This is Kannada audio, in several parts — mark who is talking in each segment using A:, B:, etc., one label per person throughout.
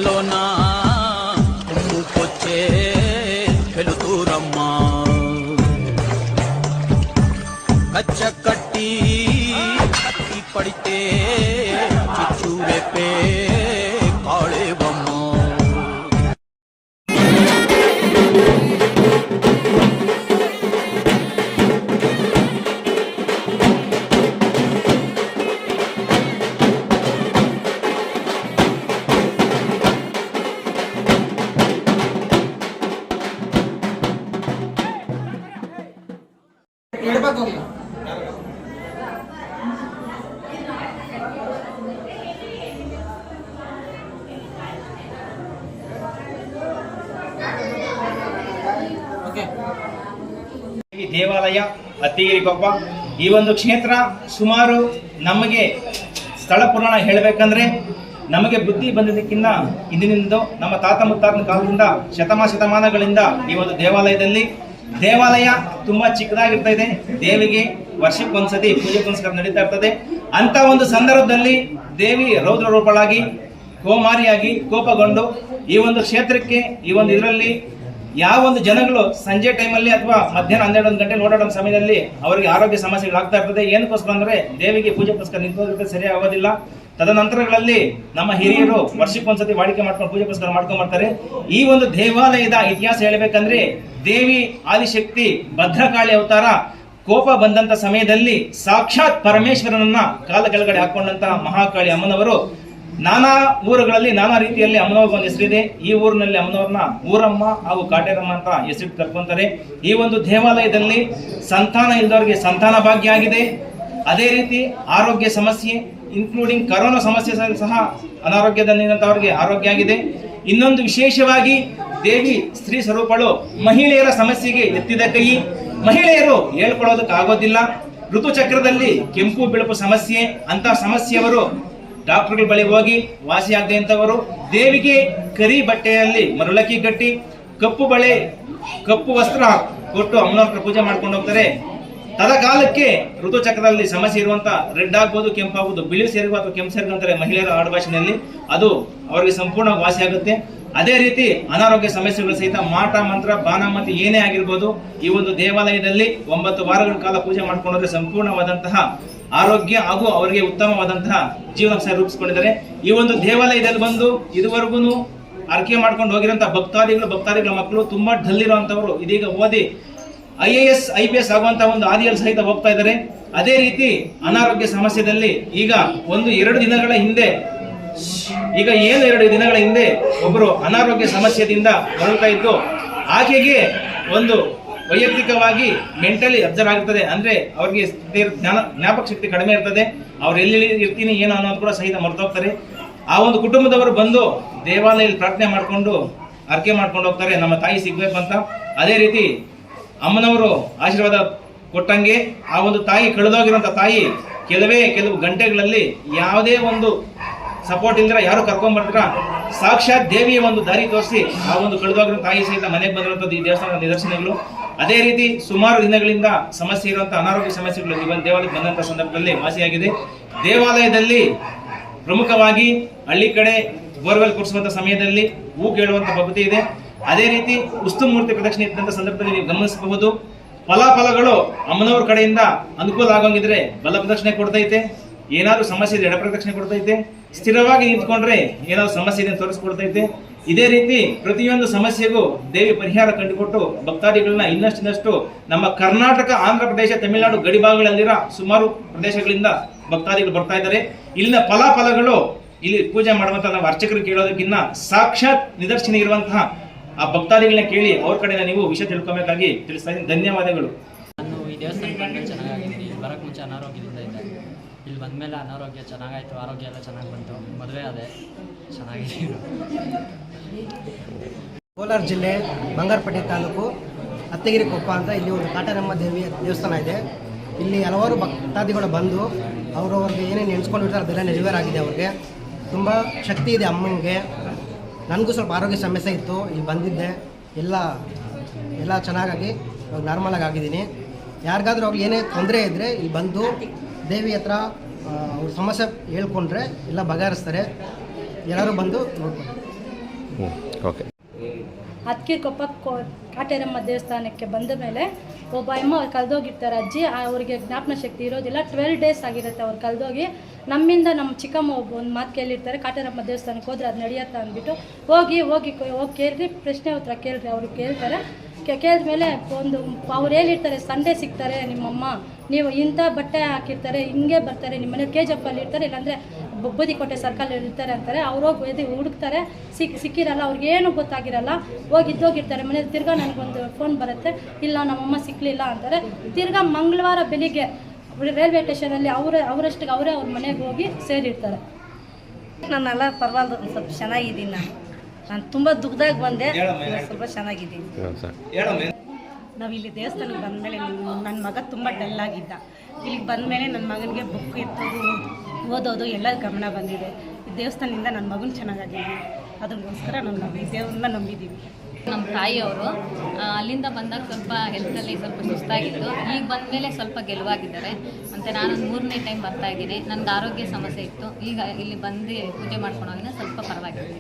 A: లోన కొమ్ముకొచ్చే వెలుతురమ్మ కచ్చ కట్టి కత్తి పడితే చిచ్చు రేపే కాళేవమ్మ
B: ಈ ದೇವಾಲಯ ಅತ್ತಿಗಿರಿಕೊಪ್ಪ ಈ ಒಂದು ಕ್ಷೇತ್ರ ಸುಮಾರು ನಮಗೆ ಸ್ಥಳ ಪುರಾಣ ಹೇಳಬೇಕಂದ್ರೆ ನಮಗೆ ಬುದ್ಧಿ ಬಂದಿದ್ದಕ್ಕಿಂತ ಇಂದಿನಿಂದ ನಮ್ಮ ತಾತ ಮುತ್ತಾತನ ಕಾಲದಿಂದ ಶತಮಾನಗಳಿಂದ ಈ ಒಂದು ದೇವಾಲಯ ತುಂಬಾ ಚಿಕ್ಕದಾಗಿರ್ತಾ ಇದೆ. ದೇವಿಗೆ ವರ್ಷಕ್ಕೊಂದ್ಸತಿ ಪೂಜೆ ಪುನಸ್ಕಾರ ನಡೀತಾ ಇರ್ತದೆ. ಅಂತ ಒಂದು ಸಂದರ್ಭದಲ್ಲಿ ದೇವಿ ರೌದ್ರ ರೂಪಳಾಗಿ ಕೋಮಾರಿಯಾಗಿ ಕೋಪಗೊಂಡು ಈ ಒಂದು ಕ್ಷೇತ್ರಕ್ಕೆ ಈ ಒಂದು ಇದರಲ್ಲಿ ಯಾವ ಒಂದು ಜನಗಳು ಸಂಜೆ ಟೈಮಲ್ಲಿ ಅಥವಾ ಮಧ್ಯಾಹ್ನ 12 ಗಂಟೆ ಓಡಾಡೋ ಸಮಯದಲ್ಲಿ ಅವರಿಗೆ ಆರೋಗ್ಯ ಸಮಸ್ಯೆಗಳಾಗ್ತಾ ಇರ್ತದೆ. ಏನಕ್ಕೋಸ್ಕರ ಅಂದ್ರೆ ದೇವಿಗೆ ಪೂಜೆ ಪುನಸ್ಕಾರ ನಿಂತೋದ್ರೆ ಸರಿ ಆಗೋದಿಲ್ಲ. ತದನಂತರಗಳಲ್ಲಿ ನಮ್ಮ ಹಿರಿಯರು ವರ್ಷಕ್ಕೊಂದ್ಸತಿ ವಾಡಿಕೆ ಮಾಡ್ಕೊಂಡು ಪೂಜೆ ಪುನಸ್ಕಾರ ಮಾಡ್ಕೊಂಡ್ ಬರ್ತಾರೆ. ಈ ಒಂದು ದೇವಾಲಯದ ಇತಿಹಾಸ ಹೇಳಬೇಕಂದ್ರೆ ದೇವಿ ಆದಿಶಕ್ತಿ ಭದ್ರಕಾಳಿ ಅವತಾರ ಕೋಪ ಬಂದಂತ ಸಮಯದಲ್ಲಿ ಸಾಕ್ಷಾತ್ ಪರಮೇಶ್ವರನನ್ನ ಕಾಲ ಕೆಳಗಡೆ ಹಾಕೊಂಡಂತ ಮಹಾಕಾಳಿ ಅಮ್ಮನವರು ನಾನಾ ಊರುಗಳಲ್ಲಿ ನಾನಾ ರೀತಿಯಲ್ಲಿ ಅಮ್ಮನವ್ರಿಗೆ ಒಂದು ಹೆಸರಿದೆ. ಈ ಊರಿನಲ್ಲಿ ಅಮ್ಮನವ್ರನ್ನ ಊರಮ್ಮ ಹಾಗೂ ಕಾಟೇರಮ್ಮ ಅಂತ ಹೆಸರಿಟ್ಟು ಕರ್ಕೊಂತಾರೆ. ಈ ಒಂದು ದೇವಾಲಯದಲ್ಲಿ ಸಂತಾನ ಇಲ್ಲದವರಿಗೆ ಸಂತಾನ ಭಾಗ್ಯ ಆಗಿದೆ. ಅದೇ ರೀತಿ ಆರೋಗ್ಯ ಸಮಸ್ಯೆ ಇನ್ಕ್ಲೂಡಿಂಗ್ ಕರೋನಾ ಸಮಸ್ಯೆ ಸಹ ಅನಾರೋಗ್ಯದಲ್ಲಿರುವಂತವರಿಗೆ ಆರೋಗ್ಯ ಆಗಿದೆ. ಇನ್ನೊಂದು ವಿಶೇಷವಾಗಿ ದೇವಿ ಸ್ತ್ರೀ ಸ್ವರೂಪಳು ಮಹಿಳೆಯರ ಸಮಸ್ಯೆಗೆ ಎತ್ತಿದ ಕೈ. ಮಹಿಳೆಯರು ಹೇಳ್ಕೊಳ್ಳೋದಕ್ಕೆ ಆಗೋದಿಲ್ಲ. ಋತುಚಕ್ರದಲ್ಲಿ ಕೆಂಪು ಬಿಳುಪು ಸಮಸ್ಯೆ ಅಂತ ಸಮಸ್ಯೆಯವರು ಡಾಕ್ಟರ್ಗಳ ಬಳಿ ಹೋಗಿ ವಾಸಿಯಾಗದೆ ಅಂತವರು ದೇವಿಗೆ ಕರಿ ಬಟ್ಟೆಯಲ್ಲಿ ಮರುಳಕ್ಕಿ ಗಟ್ಟಿ ಕಪ್ಪು ವಸ್ತ್ರ ಕೊಟ್ಟು ಅಮ್ಮನವ್ರ ಪೂಜೆ ಮಾಡ್ಕೊಂಡು ಹೋಗ್ತಾರೆ. ತದಕಾಲಕ್ಕೆ ಋತುಚಕ್ರದಲ್ಲಿ ಸಮಸ್ಯೆ ಇರುವಂತ ರೆಡ್ ಆಗ್ಬೋದು, ಕೆಂಪಾಗ್ಬೋದು, ಬಿಳಿ ಸೇರಿಗೂ ಅಥವಾ ಕೆಂಪು ಸೇರಿಗೂ ಅಂತಾರೆ ಮಹಿಳೆಯರ ಆಡುಭಾಷೆಯಲ್ಲಿ. ಅದು ಅವರಿಗೆ ಸಂಪೂರ್ಣ ವಾಸಿ ಆಗುತ್ತೆ. ಅದೇ ರೀತಿ ಅನಾರೋಗ್ಯ ಸಮಸ್ಯೆಗಳು ಸಹಿತ ಮಾಟ ಮಂತ್ರ ಬಾನಮತಿ ಏನೇ ಆಗಿರ್ಬೋದು ಈ ಒಂದು ದೇವಾಲಯದಲ್ಲಿ 9 ವಾರಗಳ ಕಾಲ ಪೂಜೆ ಮಾಡ್ಕೊಂಡ್ರೆ ಸಂಪೂರ್ಣವಾದಂತಹ ಆರೋಗ್ಯ ಹಾಗೂ ಅವರಿಗೆ ಉತ್ತಮವಾದಂತಹ ಜೀವನ ರೂಪಿಸಿಕೊಂಡಿದ್ದಾರೆ. ಈ ಒಂದು ದೇವಾಲಯದಲ್ಲಿ ಬಂದು ಇದುವರೆಗೂ ಅರ್ಕೆ ಮಾಡ್ಕೊಂಡು ಹೋಗಿರೋಂಥ ಭಕ್ತಾದಿಗಳ ಮಕ್ಕಳು ತುಂಬಾ ಡಲ್ ಇರುವಂತವರು ಇದೀಗ ಓದಿ IAS IPS ಆಗುವಂತ ಒಂದು ಹಾದಿಯಲ್ಲಿ ಸಹಿತ ಹೋಗ್ತಾ ಇದ್ದಾರೆ. ಅದೇ ರೀತಿ ಅನಾರೋಗ್ಯ ಸಮಸ್ಯೆಯಲ್ಲಿ ಈಗ 2 ದಿನಗಳ ಹಿಂದೆ ಒಬ್ಬರು ಅನಾರೋಗ್ಯ ಸಮಸ್ಯೆಯಿಂದ ಬಳಲ್ತಾ ಇದ್ದು ಆಕೆಗೆ ಒಂದು ವೈಯಕ್ತಿಕವಾಗಿ ಮೆಂಟಲಿ ಅಬ್ಸರ್ವ್ ಆಗಿರ್ತದೆ. ಅಂದ್ರೆ ಅವ್ರಿಗೆ ಜ್ಞಾಪಕ ಶಕ್ತಿ ಕಡಿಮೆ ಇರ್ತದೆ. ಅವ್ರು ಎಲ್ಲಿ ಇರ್ತೀನಿ ಏನು ಅನ್ನೋದು ಕೂಡ ಸಹಿತ ಮರ್ತೋಗ್ತಾರೆ. ಆ ಒಂದು ಕುಟುಂಬದವರು ಬಂದು ದೇವಾಲಯದಲ್ಲಿ ಪ್ರಾರ್ಥನೆ ಮಾಡ್ಕೊಂಡು ಅರ್ಕೆ ಮಾಡ್ಕೊಂಡು ಹೋಗ್ತಾರೆ, ನಮ್ಮ ತಾಯಿ ಸಿಗ್ಬೇಕು ಅಂತ. ಅದೇ ರೀತಿ ಅಮ್ಮನವರು ಆಶೀರ್ವಾದ ಕೊಟ್ಟಂಗೆ ಆ ಒಂದು ತಾಯಿ ಕಳೆದೋಗಿರುವಂತ ತಾಯಿ ಕೆಲವು ಗಂಟೆಗಳಲ್ಲಿ ಯಾವುದೇ ಒಂದು ಸಪೋರ್ಟ್ ಇಲ್ದಿರ ಯಾರು ಕರ್ಕೊಂಡ್ ಬರ್ತೀರಾ ಸಾಕ್ಷಾತ್ ದೇವಿಯ ಒಂದು ದಾರಿ ತೋರಿಸಿ ಆ ಒಂದು ಕಳೆದೋಗಿರೋ ತಾಯಿ ಸಹಿತ ಮನೆಗೆ ಬಂದಿರುವಂತದ್ದು ಈ ದೇವಸ್ಥಾನದ ನಿದರ್ಶನಗಳು. ಅದೇ ರೀತಿ ಸುಮಾರು ದಿನಗಳಿಂದ ಸಮಸ್ಯೆ ಇರುವಂತಹ ಅನಾರೋಗ್ಯ ಸಮಸ್ಯೆಗಳು ದೇವಾಲಯಕ್ಕೆ ಬಂದಂತಹ ಸಂದರ್ಭದಲ್ಲಿ ವಾಸಿಯಾಗಿದೆ. ದೇವಾಲಯದಲ್ಲಿ ಪ್ರಮುಖವಾಗಿ ಹಳ್ಳಿ ಕಡೆ ಬೋರ್ವೆಲ್ ಕೊಡಿಸುವಂತ ಸಮಯದಲ್ಲಿ ಹೂ ಕೇಳುವಂತ ಪದ್ಧತಿ ಇದೆ. ಅದೇ ರೀತಿ ಉಸ್ತು ಮೂರ್ತಿ ಪ್ರದಕ್ಷಿಣೆ ಇದ್ದಂತ ಸಂದರ್ಭದಲ್ಲಿ ನೀವು ಗಮನಿಸಬಹುದು. ಫಲಾಫಲಗಳು ಅಮ್ಮನವ್ರ ಕಡೆಯಿಂದ ಅನುಕೂಲ ಆಗೋಂಗಿದ್ರೆ ಬಲ ಪ್ರದಕ್ಷಿಣೆ ಕೊಡ್ತೈತೆ, ಏನಾದ್ರು ಸಮಸ್ಯೆ ಇದೆ ಎಡ ಪ್ರದಕ್ಷಿಣೆ ಕೊಡ್ತೈತೆ, ಸ್ಥಿರವಾಗಿ ನಿಂತ್ಕೊಂಡ್ರೆ ಏನಾದ್ರು ಸಮಸ್ಯೆ ಇದೆ ತೋರಿಸ್ಕೊಡ್ತೈತೆ. ಇದೇ ರೀತಿ ಪ್ರತಿಯೊಂದು ಸಮಸ್ಯೆಗೂ ದೇವಿ ಪರಿಹಾರ ಕಂಡುಕೊಟ್ಟು ಭಕ್ತಾದಿಗಳನ್ನ ಇನ್ನಷ್ಟು ನಮ್ಮ ಕರ್ನಾಟಕ, ಆಂಧ್ರ ಪ್ರದೇಶ, ತಮಿಳುನಾಡು ಗಡಿ ಭಾಗಗಳಲ್ಲಿರೋ ಸುಮಾರು ಪ್ರದೇಶಗಳಿಂದ ಭಕ್ತಾದಿಗಳು ಬರ್ತಾ ಇದ್ದಾರೆ. ಇಲ್ಲಿನ ಫಲಾಫಲಗಳು ಇಲ್ಲಿ ಪೂಜೆ ಮಾಡುವಂತ ನಾವು ಅರ್ಚಕರು ಕೇಳೋದಕ್ಕಿಂತ ಸಾಕ್ಷಾತ್ ನಿದರ್ಶನ ಇರುವಂತಹ ಆ ಭಕ್ತಾದಿಗಳನ್ನ ಕೇಳಿ ಅವ್ರ ಕಡೆ ನೀವು ವಿಷಯ ತಿಳ್ಕೊಬೇಕಾಗಿ ತಿಳಿಸ್ತಾ ಇದ್ದೀನಿ. ಧನ್ಯವಾದಗಳು.
C: ನಾನು ಈ ದೇವಸ್ಥಾನಕ್ಕೆ ಚೆನ್ನಾಗಿದ್ದೀನಿ. ಬರೋಕ್ಕೆ ಮುಂಚೆ ಅನಾರೋಗ್ಯದಿಂದ ಇದ್ದೆ. ಇಲ್ಲಿ ಬಂದಮೇಲೆ ಅನಾರೋಗ್ಯ ಚೆನ್ನಾಗಾಯಿತು, ಆರೋಗ್ಯ ಎಲ್ಲ ಚೆನ್ನಾಗಿ ಬಂತು, ಮದುವೆ ಅದೇ ಚೆನ್ನಾಗಿದ್ದೀನಿ.
D: ಕೋಲಾರ ಜಿಲ್ಲೆ ಬಂಗಾರಪೇಟೆ ತಾಲೂಕು ಅತ್ತಿಗಿರಿಕೊಪ್ಪ ಅಂತ ಇಲ್ಲಿ ಒಂದು ಕಾಟೇರಮ್ಮ ದೇವಿಯ ದೇವಸ್ಥಾನ ಇದೆ. ಇಲ್ಲಿ ಹಲವಾರು ಭಕ್ತಾದಿಗಳು ಬಂದು ಅವ್ರವ್ರಿಗೆ ಏನೇನು ನೆನೆಸ್ಕೊಂಡಿರ್ತಾರೆ ಅದೆಲ್ಲ ನೆರವೇರಾಗಿದೆ. ಅವ್ರಿಗೆ ತುಂಬ ಶಕ್ತಿ ಇದೆ ಅಮ್ಮನಿಗೆ. ನನಗೂ ಸ್ವಲ್ಪ ಆರೋಗ್ಯ ಸಮಸ್ಯೆ ಇತ್ತು, ಇಲ್ಲಿ ಬಂದಿದ್ದೆ, ಎಲ್ಲ ಚೆನ್ನಾಗಾಗಿ ನಾರ್ಮಲಾಗಿ ಆಗಿದ್ದೀನಿ. ಯಾರಿಗಾದ್ರೂ ಅವ್ರಿಗೆ ಏನೇ ತೊಂದರೆ ಇದ್ದರೆ ಇಲ್ಲಿ ಬಂದು ದೇವಿ ಹತ್ರ ಅವ್ರ ಸಮಸ್ಯೆ ಹೇಳ್ಕೊಂಡ್ರೆ ಎಲ್ಲ ಬಗೆಹರಿಸ್ತಾರೆ. ಎಲ್ಲರೂ ಬಂದು ನೋಡ್ಕೊಂಡು
E: ಓಕೆ.
F: ಹತ್ಕಿರ್ಕೊಪ್ಪ ಕಾಟೇರಮ್ಮ ದೇವಸ್ಥಾನಕ್ಕೆ ಬಂದ ಮೇಲೆ ಒಬ್ಬ ಅಮ್ಮ ಅವ್ರು ಕಳೆದೋಗಿರ್ತಾರೆ ಅಜ್ಜಿ, ಅವರಿಗೆ ಜ್ಞಾಪನ ಶಕ್ತಿ ಇರೋದಿಲ್ಲ. 12 ಡೇಸ್ ಆಗಿರುತ್ತೆ ಅವ್ರು ಕಳೆದೋಗಿ. ನಮ್ಮಿಂದ ನಮ್ಮ ಚಿಕ್ಕಮ್ಮ ಒಂದು ಮಾತು ಕೇಳಿರ್ತಾರೆ, ಕಾಟೇರಮ್ಮ ದೇವಸ್ಥಾನಕ್ಕೆ ಹೋದ್ರೆ ಅದು ನಡೆಯುತ್ತಾ ಅಂದ್ಬಿಟ್ಟು ಹೋಗಿ ಕೇಳ್ರಿ, ಪ್ರಶ್ನೆ ಉತ್ತರ ಕೇಳ್ರಿ. ಅವ್ರಿಗೆ ಕೇಳ್ತಾರೆ. ಕೇಳಿದ್ಮೇಲೆ ಅವ್ರು ಹೇಳಿರ್ತಾರೆ, ಸಂಡೇ ಸಿಗ್ತಾರೆ ನಿಮ್ಮಮ್ಮ, ನೀವು ಇಂಥ ಬಟ್ಟೆ ಹಾಕಿರ್ತಾರೆ, ಹಿಂಗೆ ಬರ್ತಾರೆ, ನಿಮ್ಮ ಮನೆ KGF ಅಲ್ಲಿ ಇರ್ತಾರೆ, ಇಲ್ಲಾಂದರೆ ಬೂದಿಕೋಟೆ ಸರ್ಕಲ್ ಇರ್ತಾರೆ ಅಂತಾರೆ. ಅವ್ರು ಹೋಗಿ ಹುಡುಕ್ತಾರೆ, ಸಿಕ್ಕಿರಲ್ಲ, ಅವ್ರಿಗೇನು ಗೊತ್ತಾಗಿರಲ್ಲ, ಹೋಗಿದ್ದೋಗಿರ್ತಾರೆ ಮನೇಲಿ. ತಿರ್ಗಾ ನನಗೊಂದು ಫೋನ್ ಬರುತ್ತೆ, ಇಲ್ಲ ನಮ್ಮಮ್ಮ ಸಿಕ್ಕಲಿಲ್ಲ ಅಂತಾರೆ. ತಿರ್ಗಾ ಮಂಗಳವಾರ ಬೆಳಿಗ್ಗೆ ರೈಲ್ವೆ ಸ್ಟೇಷನಲ್ಲಿ ಅವರಷ್ಟಿಗೆ ಅವರೇ ಅವ್ರ ಮನೆಗೆ ಹೋಗಿ ಸೇರಿರ್ತಾರೆ.
G: ನಾನೆಲ್ಲ ಪರವಾಗಿಲ್ಲ, ಒಂದು ಸ್ವಲ್ಪ ಚೆನ್ನಾಗಿದ್ದೀನಿ. ನಾನು ತುಂಬ ದುಃಖದಾಗ ಬಂದೆ, ಸ್ವಲ್ಪ ಚೆನ್ನಾಗಿದ್ದೀನಿ. ನಾವು ಇಲ್ಲಿ ದೇವಸ್ಥಾನಕ್ಕೆ ಬಂದಮೇಲೆ ನನ್ನ ಮಗ ತುಂಬ ಡಲ್ಲಾಗಿದ್ದ. ಇಲ್ಲಿಗೆ ಬಂದಮೇಲೆ ನನ್ನ ಮಗನಿಗೆ ಬುಕ್ ಎತ್ತೋದು, ಓದೋದು ಎಲ್ಲ ಗಮನ ಬಂದಿದೆ. ಈ ದೇವಸ್ಥಾನದಿಂದ ನನ್ನ ಮಗನ ಚೆನ್ನಾಗಾಗಿದೆ. ಅದಕ್ಕೋಸ್ಕರ ನಾವು ಈ ದೇವ್ರನ್ನ ನಂಬಿದ್ದೀವಿ.
H: ನಮ್ಮ ತಾಯಿಯವರು ಅಲ್ಲಿಂದ ಬಂದಾಗ ಸ್ವಲ್ಪ ಹೆಲ್ತಲ್ಲಿ ಸ್ವಲ್ಪ ಸುಸ್ತಾಗಿತ್ತು. ಈಗ ಬಂದಮೇಲೆ ಸ್ವಲ್ಪ ಗೆಲುವಾಗಿದ್ದಾರೆ. ಮತ್ತು ನಾನೊಂದು 3ನೇ ಟೈಮ್ ಬರ್ತಾಯಿದ್ದೀನಿ. ನನಗೆ ಆರೋಗ್ಯ ಸಮಸ್ಯೆ ಇತ್ತು. ಈಗ ಇಲ್ಲಿ ಬಂದು ಪೂಜೆ ಮಾಡ್ಕೊಂಡೋಗಿನ ಸ್ವಲ್ಪ ಪರವಾಗಿದೆ.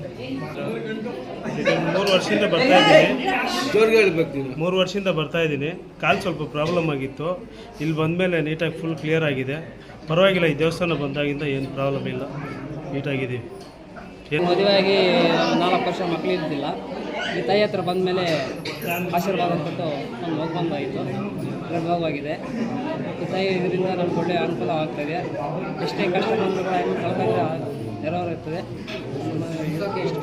I: 3 ವರ್ಷದಿಂದ ಬರ್ತಾ ಇದ್ದೀನಿ. ಕಾಲು ಸ್ವಲ್ಪ ಪ್ರಾಬ್ಲಮ್ ಆಗಿತ್ತು. ಇಲ್ಲಿ ಬಂದಮೇಲೆ ನೀಟಾಗಿ ಫುಲ್ ಕ್ಲಿಯರ್ ಆಗಿದೆ. ಪರವಾಗಿಲ್ಲ, ಈ ದೇವಸ್ಥಾನ ಬಂದಾಗಿಂದ ಏನು ಪ್ರಾಬ್ಲಮ್ ಇಲ್ಲ, ನೀಟಾಗಿದ್ದೀವಿ.
C: ಮದುವೆಯಾಗಿ 4 ವರ್ಷ ಮಕ್ಕಳಿದ್ದಿಲ್ಲ. ಈ ತಾಯಿ ಹತ್ರ ಬಂದಮೇಲೆ ಆಶೀರ್ವಾದ ಕೊಟ್ಟು ಒಂದು ಮಗು ಬಂದಾಯಿತು. ಗರ್ಭವಾಗಿದೆ. ಈ ತಾಯಿ ಇದರಿಂದ ನಮ್ಗೆ ಒಳ್ಳೆಯ ಅನುಕೂಲ ಆಗ್ತಾಯಿದೆ. ಎಷ್ಟೇ ಕಷ್ಟ ಬಂದರೂ ಕೂಡ ಕಳ್ಕೊಂಡ್ರೆ ನೆರವೇರುತ್ತದೆ. ಇದಕ್ಕೆ ಇಷ್ಟ